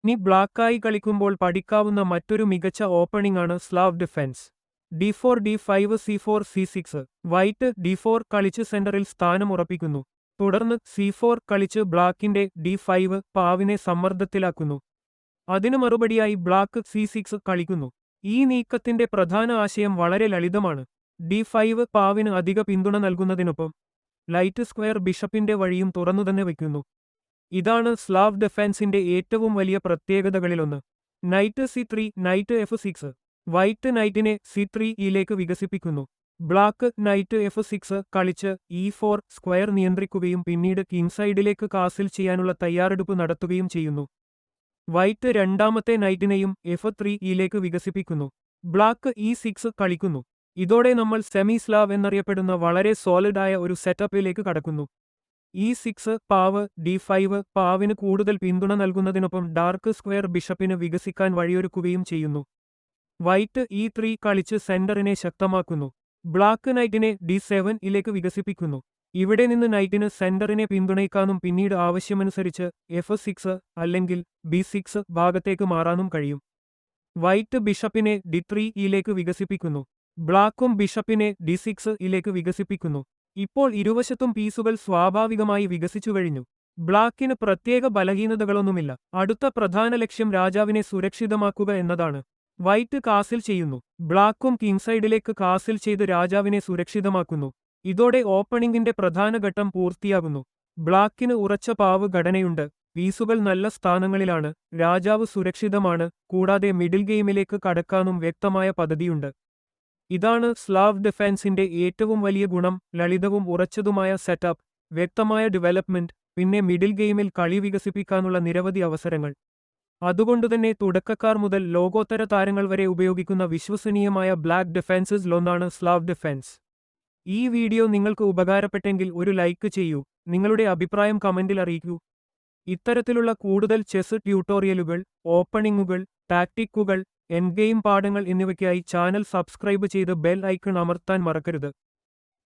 ഇനി ബ്ലാക്കായി കളിക്കുമ്പോൾ പഠിക്കാവുന്ന മറ്റൊരു മികച്ച ഓപ്പണിംഗ് ആണ് Slav defence. d4 d5 c4 c6. White d4 കളിച്ച് സെന്ററിൽ സ്ഥാനം ഉറപ്പിക്കുന്നു. തുടർന്ന് c4 കളിച്ച് ബ്ലാക്കിന്റെ d5 പാവിനെ സമ്മർദ്ദത്തിലാക്കുന്നു. അതിനു മറുപടിയായി ബ്ലാക്ക് c6 കളിക്കുന്നു. ഈ നീക്കത്തിന്റെ പ്രധാന ആശയം വളരെ ലളിതമാണ്. d5 പാവിന് അധിക പിന്തുണ നൽകുന്നതിനൊപ്പം ലൈറ്റ് സ്ക്വയർ ബിഷപ്പിന്റെ വഴിയും തുറന്നുതന്നെ വയ്ക്കുന്നു. ഇതാണ് സ്ലാവ് ഡിഫെൻസിന്റെ ഏറ്റവും വലിയ പ്രത്യേകതകളിലൊന്ന്. Knight c3 knight f6. White നൈറ്റിനെ c3 യിലേക്ക് വികസിപ്പിക്കുന്നു. ബ്ലാക്ക് നൈറ്റ് f6 കളിച്ച് e4 സ്ക്വയർ നിയന്ത്രിക്കുകയും പിന്നീട് കിങ്സൈഡിലേക്ക് കാസിൽ ചെയ്യാനുള്ള തയ്യാറെടുപ്പ് നടത്തുകയും ചെയ്യുന്നു. വൈറ്റ് രണ്ടാമത്തെ നൈറ്റിനെയും f3 യിലേക്ക് വികസിപ്പിക്കുന്നു. ബ്ലാക്ക് e6 കളിക്കുന്നു. ഇതോടെ നമ്മൾ സെമി സ്ലാവ് എന്നറിയപ്പെടുന്ന വളരെ സോളിഡായ ഒരു സെറ്റപ്പിലേക്ക് കടക്കുന്നു. e6 പാവ് d5 പാവിന് കൂടുതൽ പിന്തുണ നൽകുന്നതിനൊപ്പം ഡാർക്ക് സ്ക്വയർ ബിഷപ്പിന് വികസിക്കാൻ വഴിയൊരുക്കുകയും ചെയ്യുന്നു. വൈറ്റ് e3 കളിച്ച് സെന്ററിനെ ശക്തമാക്കുന്നു. ബ്ലാക്ക് നൈറ്റിനെ d7 യിലേക്ക് വികസിപ്പിക്കുന്നു. ഇവിടെ നിന്ന് നൈറ്റിന് സെന്ററിനെ പിന്തുണയ്ക്കാനും പിന്നീട് ആവശ്യമനുസരിച്ച് f6 അല്ലെങ്കിൽ b6 ഭാഗത്തേക്ക് മാറാനും കഴിയും. വൈറ്റ് ബിഷപ്പിനെ d3 യിലേക്ക് വികസിപ്പിക്കുന്നു. ബ്ലാക്കും ബിഷപ്പിനെ d6 യിലേക്ക് വികസിപ്പിക്കുന്നു. ഇപ്പോൾ ഇരുവശത്തും പീസുകൾ സ്വാഭാവികമായി വികസിച്ചുകഴിഞ്ഞു. ബ്ലാക്കിന് പ്രത്യേക ബലഹീനതകളൊന്നുമില്ല. അടുത്ത പ്രധാന ലക്ഷ്യം രാജാവിനെ സുരക്ഷിതമാക്കുക എന്നതാണ്. വൈറ്റ് കാസിൽ ചെയ്യുന്നു. ബ്ലാക്കും കിങ്സൈഡിലേക്ക് കാസിൽ ചെയ്ത് രാജാവിനെ സുരക്ഷിതമാക്കുന്നു. ഇതോടെ ഓപ്പണിംഗിന്റെ പ്രധാന ഘട്ടം പൂർത്തിയാകുന്നു. ബ്ലാക്കിന് ഉറച്ച പാവ് ഘടനയുണ്ട്. പീസുകൾ നല്ല സ്ഥാനങ്ങളിലാണ്. രാജാവ് സുരക്ഷിതമാണ്. കൂടാതെ മിഡിൽ ഗെയിമിലേക്ക് കടക്കാനും വ്യക്തമായ പദ്ധതിയുണ്ട്. ഇതാണ് സ്ലാവ് ഡിഫെൻസിന്റെ ഏറ്റവും വലിയ ഗുണം. ലളിതവും ഉറച്ചതുമായ സെറ്റപ്പ്, വ്യക്തമായ ഡെവലപ്മെന്റ്, പിന്നെ മിഡിൽ ഗെയിമിൽ കളി വികസിപ്പിക്കാനുള്ള നിരവധി അവസരങ്ങൾ. അതുകൊണ്ടുതന്നെ തുടക്കക്കാർ മുതൽ ലോകോത്തര താരങ്ങൾ വരെ ഉപയോഗിക്കുന്ന വിശ്വസനീയമായ ബ്ലാക്ക് ഡിഫെൻസസിലൊന്നാണ് സ്ലാവ് ഡിഫെൻസ്. ഈ വീഡിയോ നിങ്ങൾക്ക് ഉപകാരപ്പെട്ടെങ്കിൽ ഒരു ലൈക്ക് ചെയ്യൂ. നിങ്ങളുടെ അഭിപ്രായം കമന്റിൽ അറിയിക്കൂ. ഇത്തരത്തിലുള്ള കൂടുതൽ ചെസ് ട്യൂട്ടോറിയലുകൾ, ഓപ്പണിംഗുകൾ, ടാക്ടിക്കുകൾ, എൻഡ് ഗെയിം പാഠങ്ങൾ എന്നിവയ്ക്കായി ചാനൽ സബ്സ്ക്രൈബ് ചെയ്ത് ബെൽ ഐക്കൺ അമർത്താൻ മറക്കരുത്.